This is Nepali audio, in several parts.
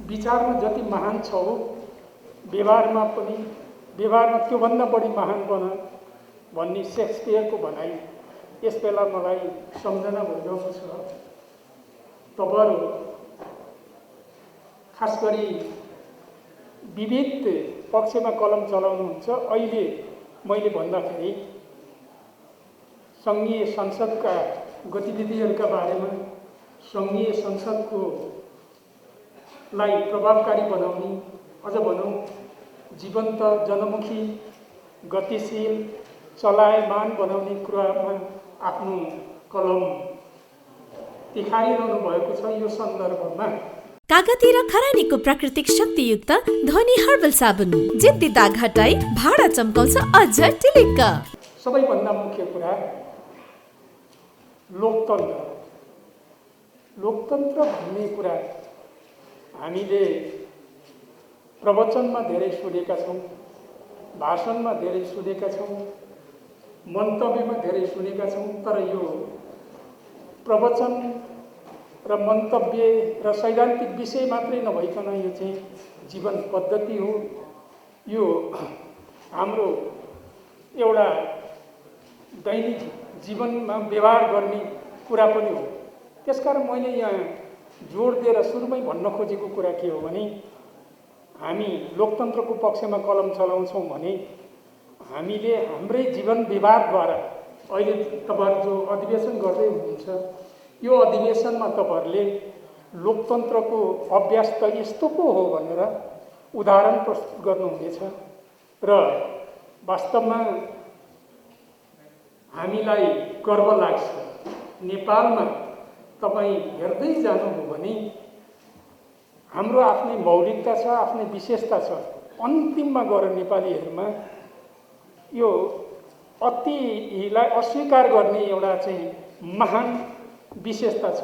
विचारमा जति महान छौ व्यवहारमा त्योभन्दा बढी महान बन भन्ने शेक्सपियरको भनाइ यस बेला मलाई सम्झना भइरहेको छ। तपाईँहरू खास गरी विविध पक्षमा कलम चलाउनुहुन्छ। अहिले मैले भन्दाखेरि सङ्घीय संसदका गतिविधिहरूका बारेमा सङ्घीय संसदको लाई प्रभावकारी बनाउने, अझ भनौँ जीवन्त, जनमुखी, गतिशील, चलायमान बनाउने कुरामा आफ्नो कलम देखाइरहनु भएको छ। यो सन्दर्भमा कागती र खरानीको प्राकृतिक शक्तियुक्त ध्वनि हर्बल साबुन जिद्दी दाग हटाई भाडा चम्काउँछ अझ टिलिक्क। सबैभन्दा मुख्य कुरा लोकतन्त्र। लोकतन्त्र भन्ने कुरा हामीले प्रवचनमा धेरै सुनेका छौँ, भाषणमा धेरै सुनेका छौँ, मन्तव्यमा धेरै सुनेका छौँ। तर यो प्रवचन र मन्तव्य र सैद्धान्तिक विषय मात्रै नभइकन यो चाहिँ जीवन पद्धति हो। यो हाम्रो एउटा दैनिक जीवनमा व्यवहार गर्ने कुरा पनि हो। त्यसकारण मैले यहाँ जोड दिएर सुरुमै भन्न खोजेको कुरा के हो भने हामी लोकतन्त्रको पक्षमा कलम चलाउँछौँ भने हामीले हाम्रै जीवन व्यवहारद्वारा अहिले तपाईहरु जो अधिवेशन गर्दै हुनुहुन्छ यो अधिवेशनमा तपाईहरुले लोकतन्त्रको अभ्यास त यस्तो पो हो भनेर उदाहरण प्रस्तुत गर्नुहुनेछ र वास्तवमा हामीलाई गर्व लाग्छ। नेपालमा तपाई हेर्दै जानुभयो भने हाम्रो आफ्नै मौलिकता छ, आफ्नै विशेषता छ। अन्तिममा गएर नेपालीहरुमा यो अतिलाई अस्वीकार गर्ने एउटा चाहिँ महान विशेषता छ,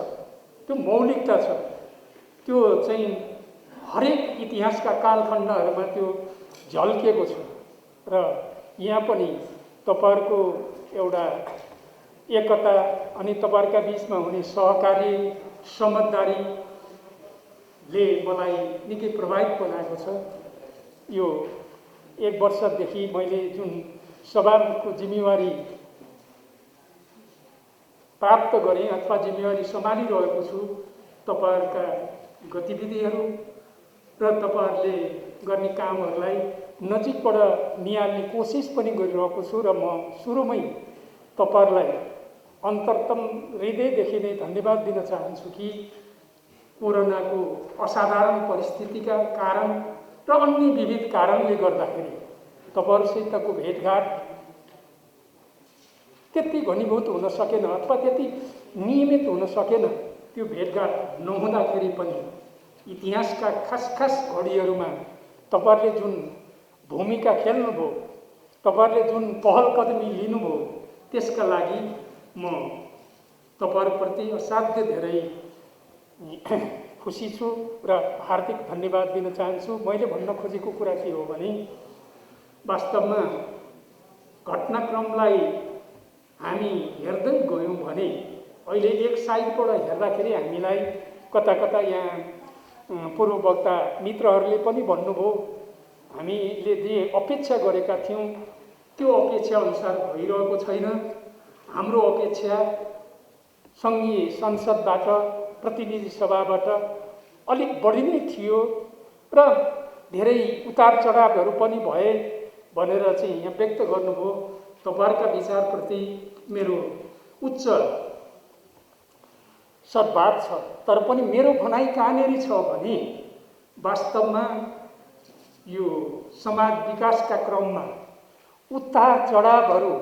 त्यो मौलिकता छ। त्यो चाहिँ हरेक इतिहासका कालखण्डहरुमा त्यो झल्किएको छ र यहाँ पनि तपाईहरुको एउटा एकता अनि तपाईहरुका बीचमा हुने सहकारी समझदारीले मलाई निकै प्रभावित बनाएको छ। यो एक वर्षदेखि मैले जुन सभामुखको जिम्मेवारी प्राप्त गरेँ अथवा जिम्मेवारी सम्हालिरहेको छु, तपाईहरुका गतिविधिहरू र तपाईहरुले गर्ने कामहरूलाई नजिकबाट निहाल्ने कोसिस पनि गरिरहेको छु र म सुरुमै तपाईहरुलाई अन्तरतम हृदयदेखि नै धन्यवाद दिन चाहन्छु कि कोरोनाको असाधारण परिस्थितिका कारण र अन्य विविध कारणले गर्दाखेरि तपाईहरुसितको भेटघाट त्यति घनीभूत हुन सकेन अथवा त्यति नियमित हुन सकेन। त्यो भेटघाट नहुँदाखेरि पनि इतिहासका खास घडीहरूमा तपाईहरुले जुन भूमिका खेल्नुभयो, तपाईहरुले जुन पहल कदमी लिनुभयो, त्यसका लागि म तपाईहरुप्रति असाध्य धेरै खुसी छु र हार्दिक धन्यवाद दिन चाहन्छु। मैले भन्न खोजेको कुरा के हो भने वास्तवमा घटनाक्रमलाई हामी हेर्दै गयौँ भने अहिले एक साइडबाट हेर्दाखेरि हामीलाई कता यहाँ पूर्व वक्ता मित्रहरूले पनि भन्नुभयो, हामीले जे अपेक्षा गरेका थियौँ त्यो अपेक्षा अनुसार भइरहेको छैन। हाम्रो अपेक्षा सङ्घीय संसदबाट, प्रतिनिधि सभाबाट अलिक बढी नै थियो र धेरै उतार चढावहरू पनि भए भनेर चाहिँ यहाँ व्यक्त गर्नुभयो। तपाईहरुका विचारप्रति मेरो उच्च सद्भाव छ। तर पनि मेरो भनाइ कहाँनेरि छ भने वास्तवमा यो समाज विकासका क्रममा उतार चढावहरू,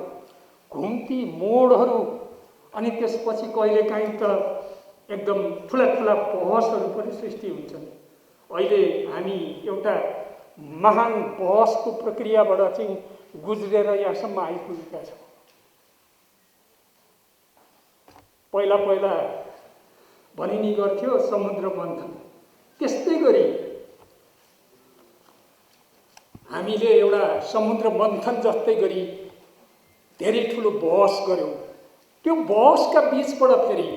घुम्ती मोडहरू अनि त्यसपछि कहिलेकाहीँ त एकदम ठुला बहसहरू पनि सृष्टि हुन्छन्। अहिले हामी एउटा महान बहसको प्रक्रियाबाट चाहिँ गुज्रेर यहाँसम्म आइपुगेका छौँ। पहिला भनिने गर्थ्यो समुद्र मन्थन, त्यस्तै गरी हामीले एउटा समुद्र मन्थन जस्तै गरी धेरै ठुलो बहस गर्यौँ। त्यो बहसका बीचबाट फेरि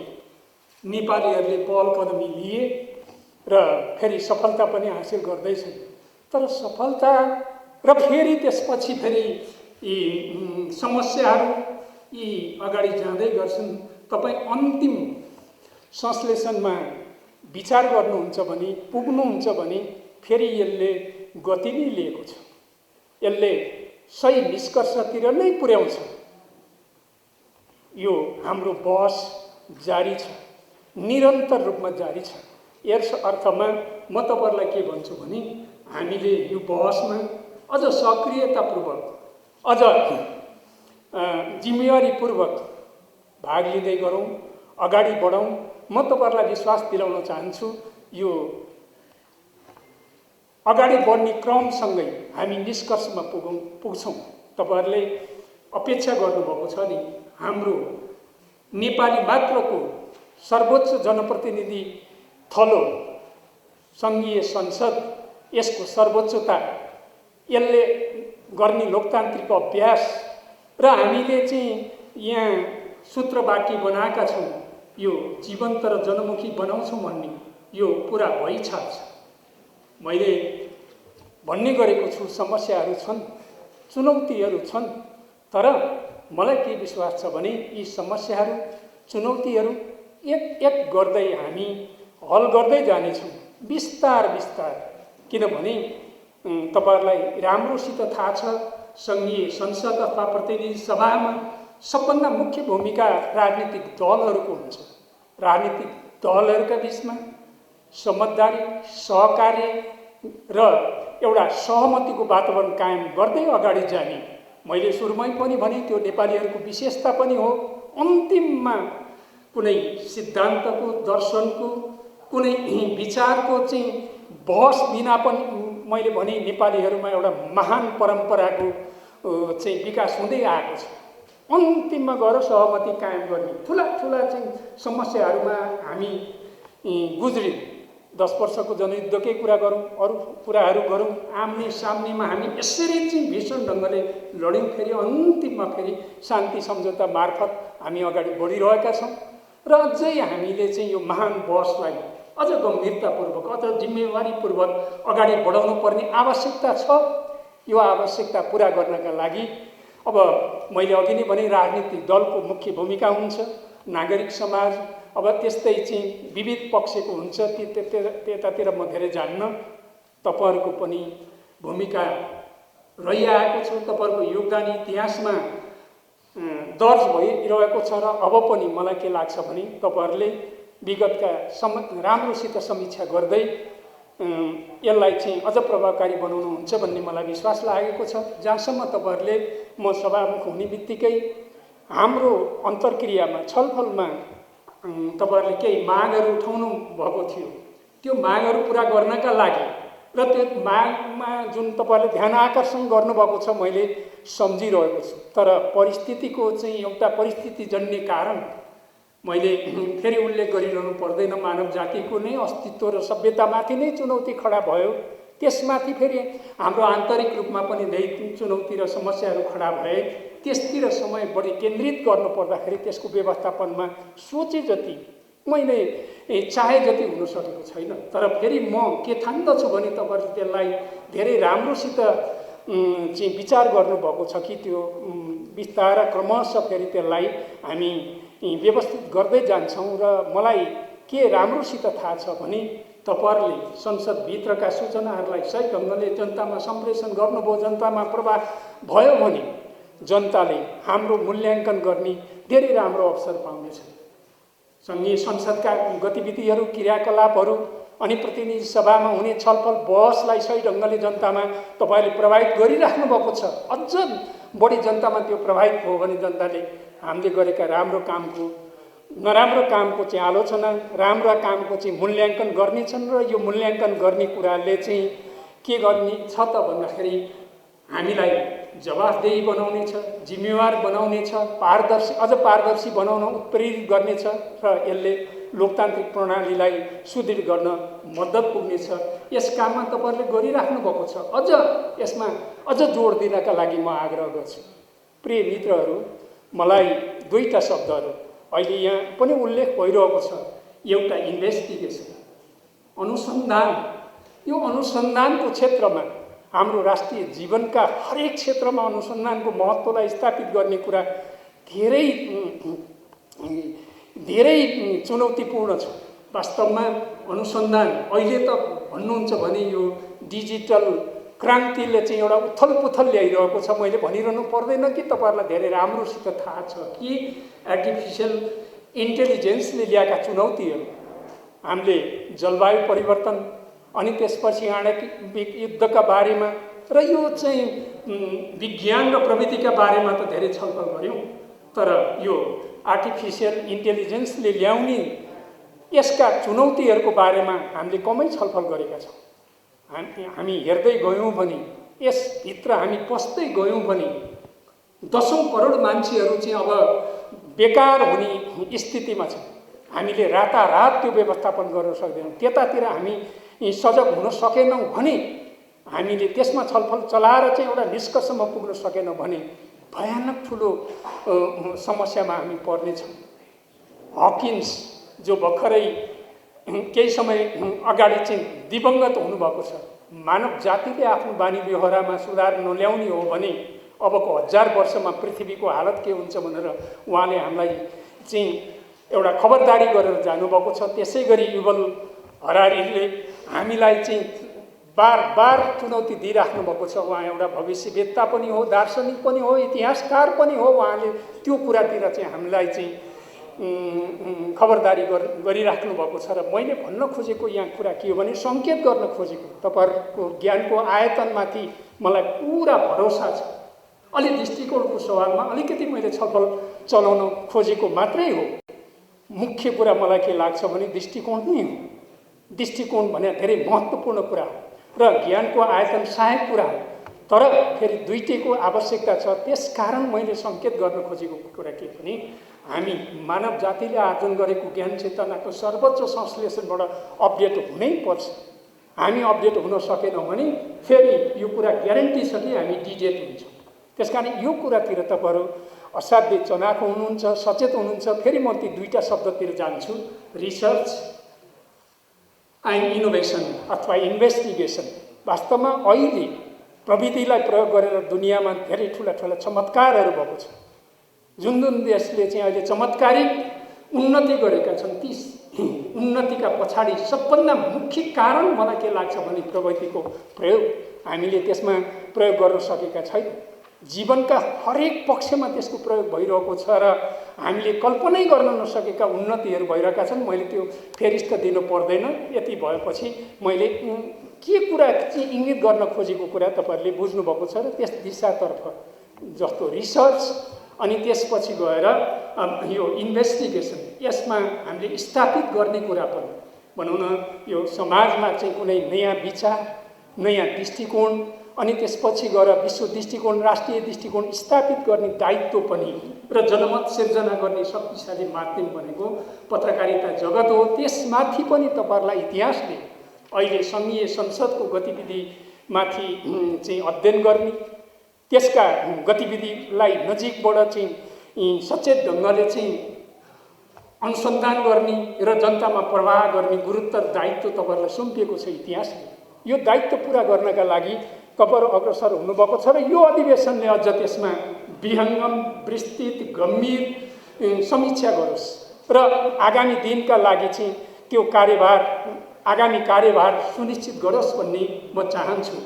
नेपालीहरूले पहल कदमी लिए र फेरि सफलता पनि हासिल गर्दैछन्। तर सफलता र फेरि त्यसपछि फेरि यी समस्याहरू यी अगाडि जाँदै गर्छन्। तपाईँ अन्तिम संश्लेषणमा विचार गर्नुहुन्छ भने, पुग्नुहुन्छ भने फेरि यसले गति नै लिएको छ, यसले सही निष्कर्षतिर नै पुर्याउँछ। यो हाम्रो बहस जारी छ, निरन्तर रूपमा जारी छ। यस अर्थमा म तपाईहरुलाई के भन्छु भने हामीले यो बहसमा अझ सक्रियतापूर्वक, अझ जिम्मेवारीपूर्वक भाग लिँदै गरौँ, अगाडि बढौँ। म तपाईहरुलाई विश्वास दिलाउन चाहन्छु यो अगाडि बढ्ने क्रमसँगै हामी निष्कर्षमा पुग्छौँ। तपाईहरुले अपेक्षा गर्नुभएको छ नि हाम्रो नेपाली मात्रको सर्वोच्च जनप्रतिनिधि थलो संघीय संसद, यसको सर्वोच्चता, यसले गर्ने लोकतान्त्रिक अभ्यास र हामीले चाहिँ यहाँ सूत्रवाक्य बनाएका छौँ, यो जीवन्त र जनमुखी बनाउँछौँ भन्ने यो पुरा भइछाछ। मैले भन्ने गरेको छु, समस्याहरू छन्, चुनौतीहरू छन्, तर मलाई के विश्वास छ भने यी समस्याहरू, चुनौतीहरू एक एक गर्दै हामी हल गर्दै जानेछौँ, बिस्तार बिस्तार। किनभने तपाईहरुलाई राम्रोसित थाहा छ, संघीय संसद अथवा प्रतिनिधि सभामा सबभन्दा मुख्य भूमिका राजनीतिक दलहरूको हुन्छ। राजनीतिक दलहरूका बीचमा समझदारी, सहकार्य र एउटा सहमतिको वातावरण कायम गर्दै अगाडि जाने, मैले सुरुमै पनि भने त्यो नेपालीहरूको विशेषता पनि हो। अन्तिममा कुनै सिद्धान्तको, दर्शनको, कुनै विचारको चाहिँ बहस बिना पनि मैले भने नेपालीहरूमा एउटा महान परम्पराको चाहिँ विकास हुँदै आएको छ। अन्तिममा गएर सहमति कायम गर्ने ठुला ठुला चाहिँ समस्याहरूमा हामी गुज्रे 10 वर्षको जनयुद्धकै कुरा गरौँ, अरू कुराहरू गरौँ, आम्ने सामनेमा हामी यसरी चाहिँ भीषण ढङ्गले लड्यौँ। फेरि अन्तिममा फेरि शान्ति सम्झौता मार्फत हामी अगाडि बढिरहेका छौँ र अझै हामीले चाहिँ यो महान बहसलाई अझ गम्भीरतापूर्वक, अझ जिम्मेवारीपूर्वक अगाडि बढाउनु पर्ने आवश्यकता छ। यो आवश्यकता पुरा गर्नका लागि अब मैले अघि नै भने राजनीतिक दलको मुख्य भूमिका हुन्छ, नागरिक समाज, अब त्यस्तै चाहिँ विविध पक्षको हुन्छ। त्यतातिर म धेरै जान्न, तपाईहरुको पनि भूमिका रहिआएको छ, तपाईहरुको योगदान इतिहासमा दर्ज भइरहेको छ र अब पनि मलाई के लाग्छ भने तपाईहरुले विगतका राम्रोसित समीक्षा गर्दै यसलाई चाहिँ अझ प्रभावकारी बनाउनुहुन्छ भन्ने मलाई विश्वास लागेको छ। जहाँसम्म तपाईहरुले म सभामुख हुने बित्तिकै हाम्रो अन्तर्क्रियामा, छलफलमा तपाईहरुले केही मागहरू उठाउनु भएको थियो, त्यो मागहरू पुरा गर्नका लागि र त्यो मागमा जुन तपाईहरुले ध्यान आकर्षण गर्नुभएको छ मैले सम्झिरहेको छु। तर परिस्थितिको चाहिँ एउटा परिस्थितिजन्य कारण मैले फेरि उल्लेख गरिरहनु पर्दैन, मानव जातिको नै अस्तित्व र सभ्यतामाथि नै चुनौती खडा भयो। त्यसमाथि फेरि हाम्रो आन्तरिक रूपमा पनि धेरै चुनौती र समस्याहरू खडा भए। त्यसतिर समय बढी केन्द्रित गर्नु पर्दाखेरि त्यसको व्यवस्थापनमा सोचे जति, मैले चाहे जति हुन सकेको छैन। तर फेरि म के ठान्दछु भने तपाईहरुले त्यसलाई धेरै राम्रोसित चाहिँ विचार गर्नुभएको छ कि त्यो बिस्तार क्रमशः फेरि त्यसलाई हामी व्यवस्थित गर्दै जान्छौँ। र मलाई के राम्रोसित थाहा छ भने तपाईहरुले संसदभित्रका सूचनाहरूलाई सही ढङ्गले जनतामा सम्प्रेषण गर्नुभयो, जनतामा प्रभाव भयो भने जनताले हाम्रो मूल्याङ्कन गर्ने धेरै राम्रो अवसर पाउनेछ। संघीय संसदका गतिविधिहरू, क्रियाकलापहरू अनि प्रतिनिधि सभामा हुने छलफल बहसलाई सही ढङ्गले जनतामा तपाईले प्रभावित गरिराख्नु भएको छ। अझ बढी जनतामा त्यो प्रभावित भयो भने जनताले हामीले गरेका राम्रो कामको, नराम्रो कामको चाहिँ आलोचना, राम्रा कामको चाहिँ मूल्याङ्कन गर्नेछन् र यो मूल्याङ्कन गर्ने कुराले चाहिँ के गर्ने छ त भन्दाखेरि हामीलाई जवाफदेही बनाउनेछ, जिम्मेवार बनाउनेछ, पारदर्शी, अझ पारदर्शी बनाउन उत्प्रेरित गर्नेछ र यसले लोकतान्त्रिक प्रणालीलाई सुदृढ गर्न मद्दत पुग्नेछ। यस काममा तपाईहरुले गरिराख्नु भएको छ। अझ यसमा अझ जोड दिनका लागि म आग्रह गर्छु। प्रिय मित्रहरू, मलाई दुईटा शब्दहरू अहिले यहाँ पनि उल्लेख भइरहेको छ। एउटा इन्भेस्टिगेसन, अनुसन्धान, यो अनुसन्धानको क्षेत्रमा हाम्रो राष्ट्रिय जीवनका हरेक क्षेत्रमा अनुसन्धानको महत्त्वलाई स्थापित गर्ने कुरा धेरै धेरै चुनौतीपूर्ण छ। वास्तवमा अनुसन्धान अहिले त भन्नुहुन्छ भने यो डिजिटल क्रान्तिले चाहिँ एउटा उथलपुथल ल्याइरहेको छ। मैले भनिरहनु पर्दैन कि तपाईँहरूलाई धेरै राम्रोसित थाहा छ कि आर्टिफिसियल इन्टेलिजेन्सले ल्याएका चुनौतीहरू, हामीले जलवायु परिवर्तन अनि त्यसपछि आणविक युद्धका बारेमा र यो चाहिँ विज्ञान र प्रविधिका बारेमा त धेरै छलफल गऱ्यौँ, तर यो आर्टिफिसियल इन्टेलिजेन्सले ल्याउने यसका चुनौतीहरूको बारेमा हामीले कमै छलफल गरेका छौँ। हामी हेर्दै गयौँ भने, यसभित्र हामी पस्दै गयौँ भने 10औं करोड मान्छेहरू चाहिँ अब बेकार हुने स्थितिमा छ। हामीले रातारात त्यो व्यवस्थापन गर्न सक्दैनौँ। त्यतातिर हामी सजग हुन सकेनौँ भने, हामीले त्यसमा छलफल चलाएर चाहिँ एउटा निष्कर्षमा पुग्न सकेनौँ भने भयानक ठुलो समस्यामा हामी पर्नेछौँ। हकिन्स जो भर्खरै केही समय अगाडि चाहिँ दिवंगत हुनुभएको छ, मानव जातिले आफ्नो बानी व्यवहारमा सुधार नल्याउने हो भने अबको 1000 वर्षमा पृथ्वीको हालत के हुन्छ भनेर उहाँले हामीलाई चाहिँ एउटा खबरदारी गरेर जानुभएको छ। त्यसै गरी युवल हरारीले हामीलाई चाहिँ बार बार चुनौती दिइराख्नु भएको छ। उहाँ एउटा भविष्यवेत्ता पनि हो, दार्शनिक पनि हो, इतिहासकार पनि हो। उहाँले त्यो कुरातिर चाहिँ हामीलाई चाहिँ खबरदारी गरिराख्नु भएको छ। र मैले भन्न खोजेको यहाँ कुरा के हो भने, सङ्केत गर्न खोजेको तपाईँहरूको ज्ञानको आयतनमाथि मलाई पुरा भरोसा छ। अलि दृष्टिकोणको सवालमा अलिकति मैले छलफल चलाउन खोजेको मात्रै हो। मुख्य कुरा मलाई के लाग्छ भने दृष्टिकोण नै हो। दृष्टिकोण भने धेरै महत्त्वपूर्ण कुरा हो र ज्ञानको आयतन सहायक कुरा हो, तर फेरि दुईटैको आवश्यकता छ। त्यसकारण मैले सङ्केत गर्न खोजेको कुरा के भने, हामी मानव जातिले आर्जन गरेको ज्ञान चेतनाको सर्वोच्च संश्लेषणबाट अपडेट हुनै पर्छ। हामी अपडेट हुन सकेनौँ भने फेरि यो कुरा ग्यारेन्टी छ कि हामी डिजेट हुन्छौँ। त्यसकारण यो कुरातिर तपाईँहरू असाध्यै चनाखो हुनुहुन्छ, सचेत हुनुहुन्छ। फेरि म ती दुईटा शब्दतिर जान्छु, रिसर्च एन्ड इनोभेसन अथवा इन्भेस्टिगेसन। वास्तवमा अहिले प्रविधिलाई प्रयोग गरेर दुनियाँमा धेरै ठुला ठुला चमत्कारहरू भएको छ। जुन जुन देशले चाहिँ अहिले चमत्कारिक उन्नति गरेका छन्, ती उन्नतिका पछाडि सबभन्दा मुख्य कारण मलाई के लाग्छ भने प्रविधिको प्रयोग। हामीले त्यसमा प्रयोग गर्न सकेका छैनौँ। जीवनका हरेक पक्षमा त्यसको प्रयोग भइरहेको छ र हामीले कल्पनै गर्न नसकेका उन्नतिहरू भइरहेका छन्। मैले त्यो फेरिस्त दिनु पर्दैन। यति भएपछि मैले के कुरा चाहिँ इङ्गित गर्न खोजेको कुरा तपाईँहरूले बुझ्नुभएको छ र त्यस दिशातर्फ जस्तो रिसर्च अनि त्यसपछि गएर यो इन्भेस्टिगेसन, यसमा हामीले स्थापित गर्ने कुरा पनि भनौँ न, यो समाजमा चाहिँ कुनै नयाँ विचार, नयाँ दृष्टिकोण अनि त्यसपछि गएर विश्व दृष्टिकोण, राष्ट्रिय दृष्टिकोण स्थापित गर्ने दायित्व पनि र जनमत सिर्जना गर्ने शक्तिशाली माध्यम भनेको पत्रकारिता जगत हो। त्यसमाथि पनि तपाईँहरूलाई इतिहासले अहिले सङ्घीय संसदको गतिविधिमाथि चाहिँ अध्ययन गर्ने, त्यसका गतिविधिलाई नजिकबाट चाहिँ सचेत ढङ्गले चाहिँ अनुसन्धान गर्ने र जनतामा प्रवाह गर्ने गुरुत्तर दायित्व तपाईँहरूलाई सुम्पिएको छ इतिहासले। यो दायित्व पुरा गर्नका लागि तपाईँहरू अग्रसर हुनुभएको छ र यो अधिवेशनले अझ त्यसमा विहङ्गम, विस्तृत, गम्भीर समीक्षा गरोस् र आगामी दिनका लागि चाहिँ त्यो आगामी कार्यभार सुनिश्चित गरोस् भन्ने म चाहन्छु।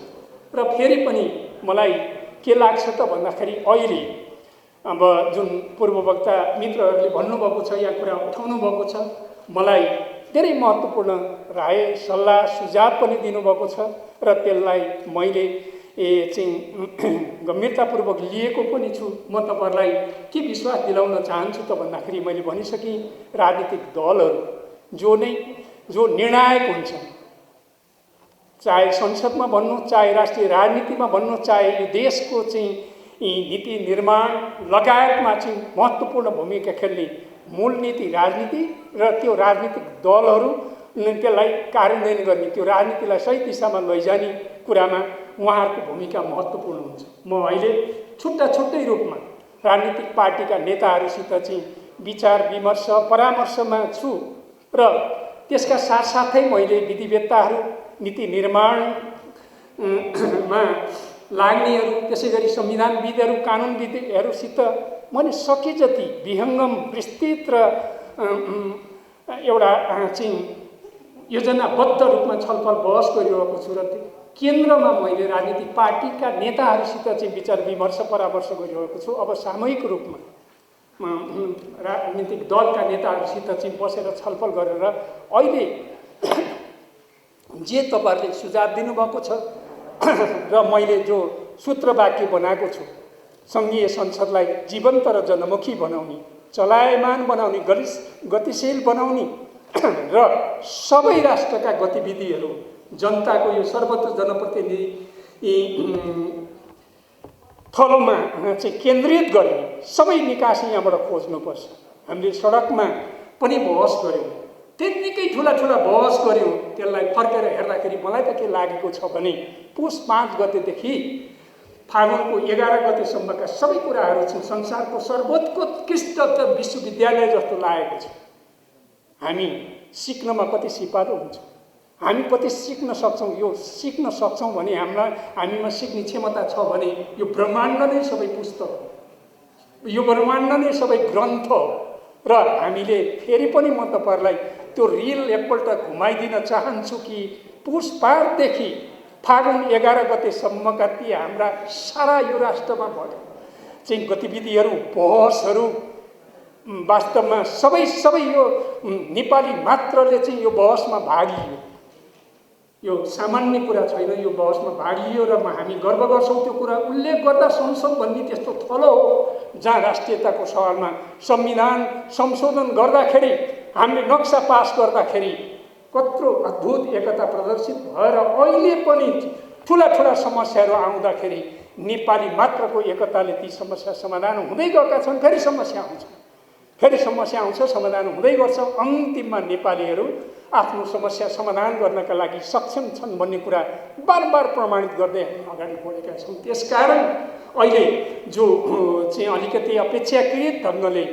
र फेरि पनि मलाई के लाग्छ त भन्दाखेरि अहिले अब जुन पूर्ववक्ता मित्रहरूले भन्नुभएको छ, यहाँ कुरा उठाउनु भएको छ, मलाई धेरै महत्त्वपूर्ण राय, सल्लाह, सुझाव पनि दिनुभएको छ र त्यसलाई मैले चाहिँ गम्भीरतापूर्वक लिएको पनि छु। म तपाईँहरूलाई के विश्वास दिलाउन चाहन्छु त भन्दाखेरि मैले भनिसकेँ, राजनीतिक दलहरू जो निर्णायक हुन्छन्, चाहे संसदमा भन्नु, चाहे राष्ट्रिय राजनीतिमा भन्नु, चाहे यो देशको चाहिँ नीति निर्माण लगायतमा चाहिँ महत्त्वपूर्ण भूमिका खेल्ने मूल नीति राजनीति र त्यो राजनीतिक दलहरू त्यसलाई कार्यान्वयन गर्ने, त्यो राजनीतिलाई सही दिशामा लैजाने कुरामा उहाँहरूको भूमिका महत्त्वपूर्ण हुन्छ। म अहिले छुट्टै रूपमा राजनीतिक पार्टीका नेताहरूसित चाहिँ विचार विमर्श परामर्शमा छु र त्यसका साथसाथै मैले विधिवेत्ताहरू, नीति निर्माणमा लाग्नेहरू, त्यसै गरी संविधानविदहरू, कानुनविदहरूसित मैले सके जति विहङ्गम, विस्तृत र एउटा चाहिँ योजनाबद्ध रूपमा छलफल बहस गरिरहेको छु र केन्द्रमा मैले राजनीतिक पार्टीका नेताहरूसित चाहिँ विचार विमर्श परामर्श गरिरहेको छु। अब सामूहिक रूपमा राजनीतिक दलका नेताहरूसित चाहिँ बसेर छलफल गरेर अहिले जे तपाईँहरूले सुझाव दिनुभएको छ र मैले जो सूत्रवाक्य बनाएको छु, सङ्घीय संसदलाई जीवन्त र जनमुखी बनाउने, चलायमान बनाउने, गतिशील बनाउने र सबै राष्ट्रका गतिविधिहरू जनताको यो सर्वोच्च जनप्रतिनिधि थलोमा चाहिँ केन्द्रित गर्ने सबै निकास यहाँबाट खोज्नुपर्छ। हामीले सडकमा पनि बहस गऱ्यौँ, त्यत्तिकै ठुला बहस गऱ्यौँ। त्यसलाई फर्केर हेर्दाखेरि मलाई त के लागेको छ भने पुस 5 गतेदेखि फागुनको 11 गतेसम्मका सबै कुराहरू चाहिँ संसारको सर्वोत्कृष्ट विश्वविद्यालय जस्तो लागेको छ। हामी सिक्नमा कति सिपालु हुन्छौँ, हामी कति सिक्न सक्छौँ। यो सिक्न सक्छौँ भने हामीमा सिक्ने क्षमता छ भने यो ब्रह्माण्ड नै सबै पुस्तक, यो ब्रह्माण्ड नै सबै ग्रन्थ हो। र हामीले फेरि पनि म तपाईँहरूलाई त्यो रिल एकपल्ट घुमाइदिन चाहन्छु कि पुस 5देखि फागुन 11 गतेसम्मका ती हाम्रा सारा यो राष्ट्रमा भयो चाहिँ गतिविधिहरू, बहसहरू वास्तवमा सबै यो नेपाली मात्रले चाहिँ यो बहसमा भाग लियो। यो सामान्य कुरा छैन, यो बहसमा भाग लियो र हामी गर्व गर्छौँ। त्यो कुरा उल्लेख गर्दा संसद भन्ने त्यस्तो थलो हो जहाँ राष्ट्रियताको सवालमा संविधान संशोधन गर्दाखेरि, हामीले नक्सा पास गर्दाखेरि कत्रो अद्भुत एकता प्रदर्शित भएर अहिले पनि ठुला समस्याहरू आउँदाखेरि नेपाली मात्रको एकताले ती समस्या समाधान हुँदै गएका छन्। फेरि समस्या आउँछ, समाधान हुँदै गर्छ। अन्तिममा नेपालीहरू आफ्नो समस्या समाधान गर्नका लागि सक्षम छन् भन्ने कुरा बारबार प्रमाणित गर्दै हामी अगाडि बढेका छौँ। त्यसकारण अहिले जो चाहिँ अलिकति अपेक्षाकृत ढङ्गले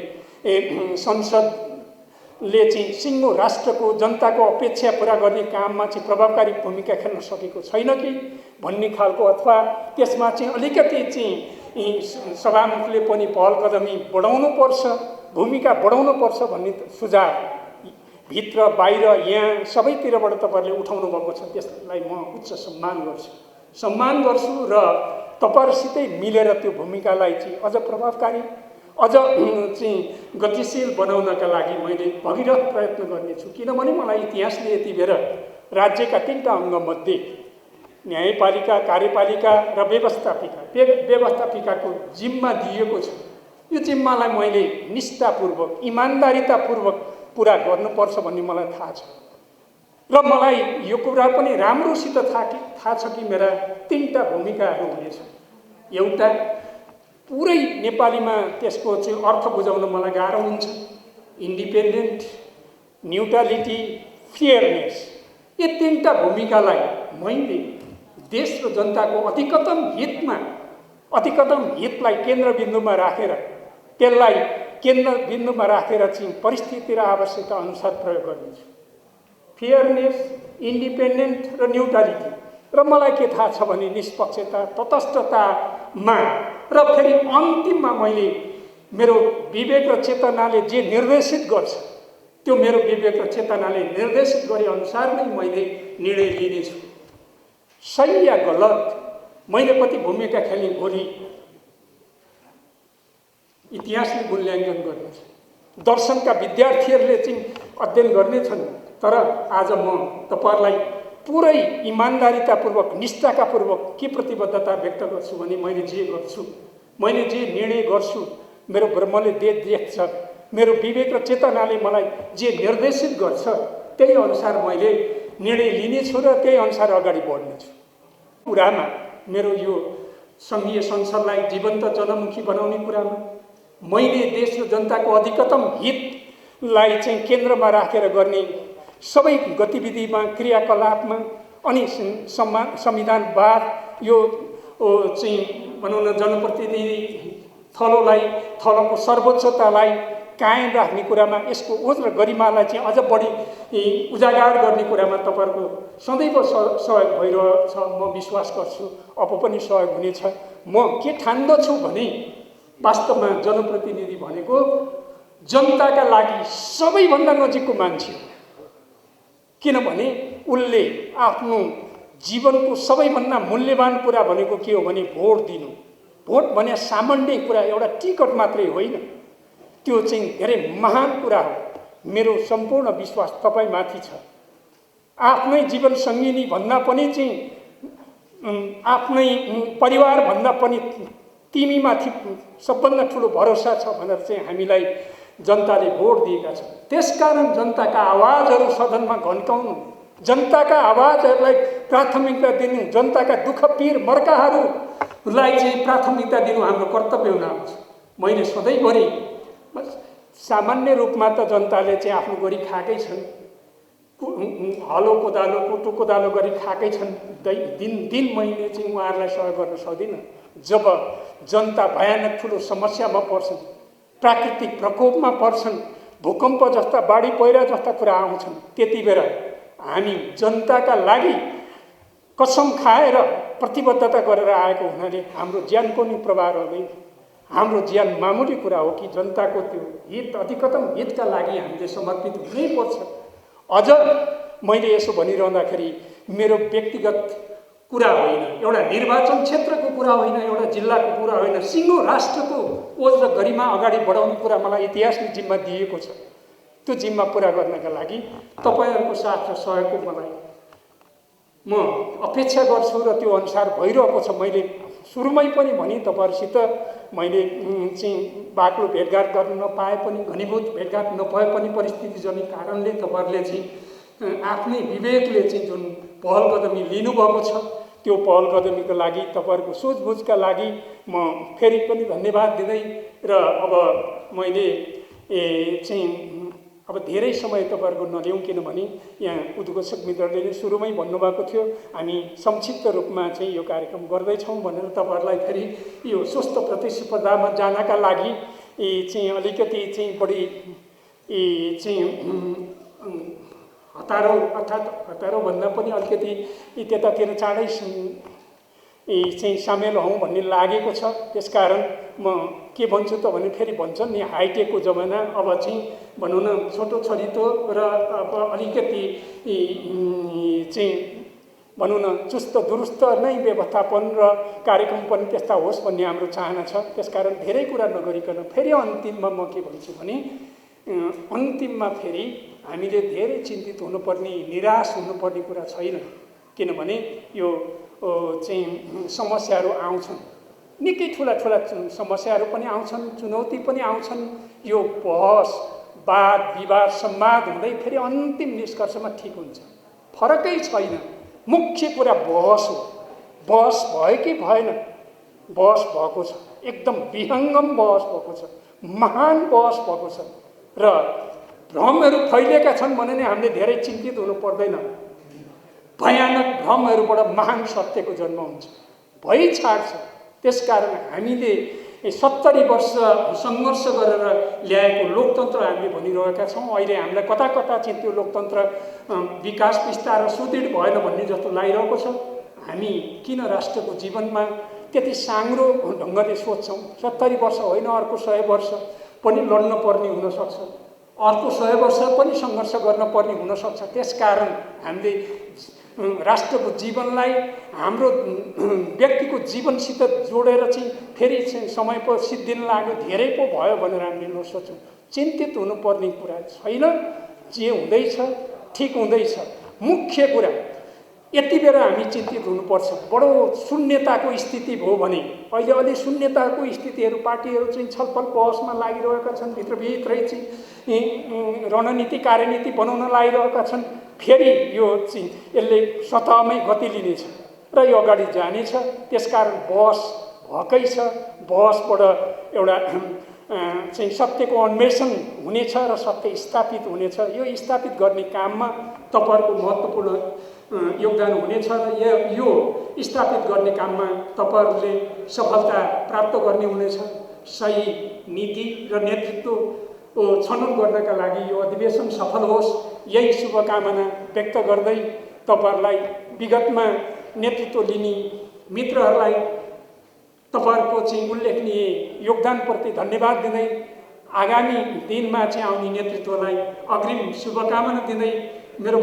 संसदले चाहिँ सिङ्गो राष्ट्रको जनताको अपेक्षा पुरा गर्ने काममा चाहिँ प्रभावकारी भूमिका खेल्न सकेको छैन कि भन्ने खालको, अथवा त्यसमा चाहिँ अलिकति चाहिँ सभामुखले पनि पहल कदमी भूमिका बढाउनुपर्छ भन्ने सुझाव भित्र बाहिर यहाँ सबैतिरबाट तपाईँहरूले उठाउनु भएको छ। त्यसलाई म उच्च सम्मान गर्छु र तपाईँहरूसितै मिलेर त्यो भूमिकालाई चाहिँ अझ प्रभावकारी, अझ चाहिँ गतिशील बनाउनका लागि मैले भगीरथ प्रयत्न गर्नेछु। किनभने मलाई इतिहासले यति बेर राज्यका 3टा अङ्गमध्ये न्यायपालिका, कार्यपालिका र व्यवस्थापिकाको जिम्मा दिएको छ। यो जिम्मालाई मैले निष्ठापूर्वक, इमान्दारितापूर्वक पुरा गर्नुपर्छ भन्ने मलाई थाहा छ र मलाई यो कुरा पनि राम्रोसित थाहा छ कि मेरा 3टा भूमिकाहरू हुनेछ। एउटा, पुरै नेपालीमा त्यसको चाहिँ अर्थ बुझाउन मलाई गाह्रो हुन्छ। इन्डिपेन्डेन्ट, न्युट्रालिटी, फेयरनेस, यी 3टा भूमिकालाई मैले देश र जनताको अधिकतम हितलाई केन्द्रबिन्दुमा राखेर, त्यसलाई केन्द्रबिन्दुमा राखेर चाहिँ परिस्थिति र आवश्यकता अनुसार प्रयोग गर्नेछु। फेयरनेस, इन्डिपेन्डेन्ट र न्युट्रालिटी, र मलाई के थाहा छ भने निष्पक्षता, तटस्थतामा र फेरि अन्तिममा मैले मेरो विवेक र चेतनाले जे निर्देशित गर्छ त्यो मेरो विवेक र चेतनाले निर्देशित गरे अनुसार नै मैले निर्णय लिनेछु। सही या गलत मैले कति भूमिका खेल्ने भोलि इतिहासले मूल्याङ्कन गर्नेछ। दर्शनका विद्यार्थीहरूले चाहिँ अध्ययन गर्नेछन्। तर आज म तपाईँहरूलाई पुरै इमान्दारितापूर्वक, निष्ठापूर्वक के प्रतिबद्धता व्यक्त गर्छु भने मैले जे निर्णय गर्छु, मेरो ब्रह्मले देख्छ, मेरो विवेक र चेतनाले मलाई जे निर्देशित गर्छ त्यही अनुसार मैले निर्णय लिनेछु र त्यही अनुसार अगाडि बढ्नेछु। कुरामा मेरो यो सङ्घीय संसदलाई जीवन्त जनमुखी बनाउने कुरामा मैले देश र जनताको अधिकतम हितलाई चाहिँ केन्द्रमा राखेर गर्ने सबै गतिविधिमा, क्रियाकलापमा अनि संविधानवाद, यो चाहिँ भनौँ न जनप्रतिनिधि थलोको सर्वोच्चतालाई कायम राख्ने कुरामा, यसको ओज र गरिमालाई चाहिँ अझ बढी उजागर गर्ने कुरामा तपाईँहरूको सदैव सहयोग भइरहेछ। म विश्वास गर्छु अब पनि सहयोग हुनेछ। म के ठान्दछु भने वास्तवमा जनप्रतिनिधि भनेको जनताका लागि सबैभन्दा नजिकको मान्छे हो। किनभने उसले आफ्नो जीवनको सबैभन्दा मूल्यवान कुरा भनेको के हो भने भोट दिनु। भोट भने सामान्य कुरा, एउटा टिकट मात्रै होइन, त्यो चाहिँ धेरै महान कुरा हो। मेरो सम्पूर्ण विश्वास तपाईँमाथि छ। आफ्नै जीवन सङ्गिनी भन्दा पनि चाहिँ आफ्नै परिवारभन्दा पनि तिमीमाथि सबभन्दा ठुलो भरोसा छ भनेर चाहिँ हामीलाई जनताले भोट दिएका छन्। त्यसकारण जनताका आवाजहरू सदनमा घन्काउनु, जनताका आवाजहरूलाई प्राथमिकता दिनु, जनताका दुःख पीर मर्काहरूलाई चाहिँ प्राथमिकता दिनु हाम्रो कर्तव्य हुन आउँछ। मैले सधैँभरि सामान्य रूपमा त जनताले चाहिँ आफ्नो गरी खाएकै छन्, हलो कोदालो कुटो कोदालो गरी खाएकै छन्। दिन महिने चाहिँ उहाँहरूलाई सहयोग गर्न सक्दिनँ। जब जनता भयानक ठुलो समस्यामा पर्छन्, प्राकृतिक प्रकोपमा पर्छन्, भूकम्प जस्ता बाढी पहिरा जस्ता कुरा आउँछन्, त्यति बेला हामी जनताका लागि कसम खाएर प्रतिबद्धता गरेर आएको हुनाले हाम्रो ज्यान पनि प्रभाव रहँदैन। हाम्रो ज्यान मामुली कुरा हो कि जनताको त्यो हित, अधिकतम हितका लागि हामीले समर्पित हुनैपर्छ। अझ मैले यसो भनिरहँदाखेरि मेरो व्यक्तिगत कुरा होइन, एउटा निर्वाचन क्षेत्रको कुरा होइन, एउटा जिल्लाको कुरा होइन, सिङ्गो राष्ट्रको ओज र गरिमा अगाडि बढाउने कुरा मलाई इतिहासले जिम्मा दिएको छ। त्यो जिम्मा पुरा गर्नका लागि तपाईँहरूको साथ र सहयोगको मलाई म अपेक्षा गर्छु र त्यो अनुसार भइरहेको छ। मैले सुरुमै पनि भने तपाईँहरूसित मैले चाहिँ बाक्लो भेटघाट गर्न नपाए पनि, घनीभूत भेटघाट नभए पनि परिस्थितिजनित कारणले तपाईँहरूले चाहिँ आफ्नै विवेकले चाहिँ जुन पहल कदमी लिनुभएको छ, त्यो पहल कदमीको लागि तपाईँहरूको सोचबुझका लागि म फेरि पनि धन्यवाद दिँदै र अब मैले चाहिँ अब धेरै समय तपाईँहरूको नलिउँ, किनभने यहाँ उद्घोषक मित्रले नै सुरुमै भन्नुभएको थियो हामी संक्षिप्त रूपमा चाहिँ यो कार्यक्रम गर्दैछौँ भनेर। तपाईँहरूलाई फेरि यो स्वस्थ प्रतिस्पर्धामा जानका लागि चाहिँ अलिकति चाहिँ बढी चाहिँ हतारो, अर्थात् हतारो भन्दा पनि अलिकति त्यतातिर चाँडै चाहिँ सामेल हौँ भन्ने लागेको छ। त्यसकारण म के भन्छु त भने फेरि भन्छन् नि हाइटेकको जमाना, अब चाहिँ भनौँ न छोटो छरितो र अब अलिकति चाहिँ भनौँ न चुस्त दुरुस्त नै व्यवस्थापन र कार्यक्रम पनि त्यस्ता होस् भन्ने हाम्रो चाहना छ। त्यसकारण धेरै कुरा नगरिकन फेरि अन्तिममा म के भन्छु भने अन्तिममा फेरि हामीले धेरै चिन्तित हुनुपर्ने, निराश हुनुपर्ने कुरा छैन। किनभने यो चाहिँ समस्याहरू आउँछन्, निकै ठुला ठुला समस्याहरू पनि आउँछन्, चुनौती पनि आउँछन्। यो बहस वाद विवाद संवाद हुँदै फेरि अन्तिम निष्कर्षमा ठिक हुन्छ, फरकै छैन। मुख्य कुरा बहस हो। बहस भयो कि भएन? बहस भएको छ, एकदम विहङ्गम बहस भएको छ, महान बहस भएको छ र भ्रमहरू फैलिएका छन् भने नै हामीले धेरै चिन्तित हुनु पर्दैन। भयानक भ्रमहरूबाट महान सत्यको जन्म हुन्छ, भइछाड्छ। त्यसकारण हामीले 70 वर्ष सङ्घर्ष गरेर ल्याएको लोकतन्त्र हामीले भनिरहेका छौँ। अहिले हामीलाई कता कता चाहिँ त्यो लोकतन्त्र विकास विस्तार र सुदृढ भएन भन्ने जस्तो लागिरहेको छ। हामी किन राष्ट्रको जीवनमा त्यति साङ्ग्रो ढङ्गले सोच्छौँ? 70 वर्ष होइन, अर्को 100 वर्ष पनि लड्न पर्ने हुनसक्छ, अर्को 100 वर्ष पनि सङ्घर्ष गर्न पर्ने हुनसक्छ। त्यसकारण हामीले राष्ट्रको जीवनलाई हाम्रो व्यक्तिको जीवनसित जोडेर चाहिँ फेरि समय पो सिद्धिन लाग्यो, धेरै पो भयो भनेर हामीले नसोचौँ। चिन्तित हुनुपर्ने कुरा छैन। जे हुँदैछ ठिक हुँदैछ। मुख्य कुरा यति बेला हामी चिन्तित हुनुपर्छ। बडो शून्यताको स्थिति भयो भने अहिले अलि शून्यताको स्थितिहरू, पार्टीहरू चाहिँ छलफल बहसमा लागिरहेका छन्, भित्रभित्रै चाहिँ रणनीति कार्यनीति बनाउन लागिरहेका छन्। फेरि यो चाहिँ यसले सतहमै गति लिनेछ र यो अगाडि जानेछ। त्यसकारण बहस भएकै छ, बहसबाट एउटा चाहिँ सत्यको अन्वेषण हुनेछ र सत्य स्थापित हुनेछ। यो स्थापित गर्ने काममा तपाईँहरूको महत्त्वपूर्ण योगदान हुनेछ र यो स्थापित गर्ने काममा तपाईँहरूले सफलता प्राप्त गर्ने हुनेछ। सही नीति र नेतृत्व छनौट गर्नका लागि यो अधिवेशन सफल होस्, यही शुभकामना व्यक्त गर्दै तपाईहरुलाई विगतमा नेतृत्व लिने मित्रहरूलाई तपाईहरुको चाहिँ उल्लेखनीय योगदानप्रति धन्यवाद दिँदै आगामी दिनमा चाहिँ आउने नेतृत्वलाई अग्रिम शुभकामना दिँदै मेरो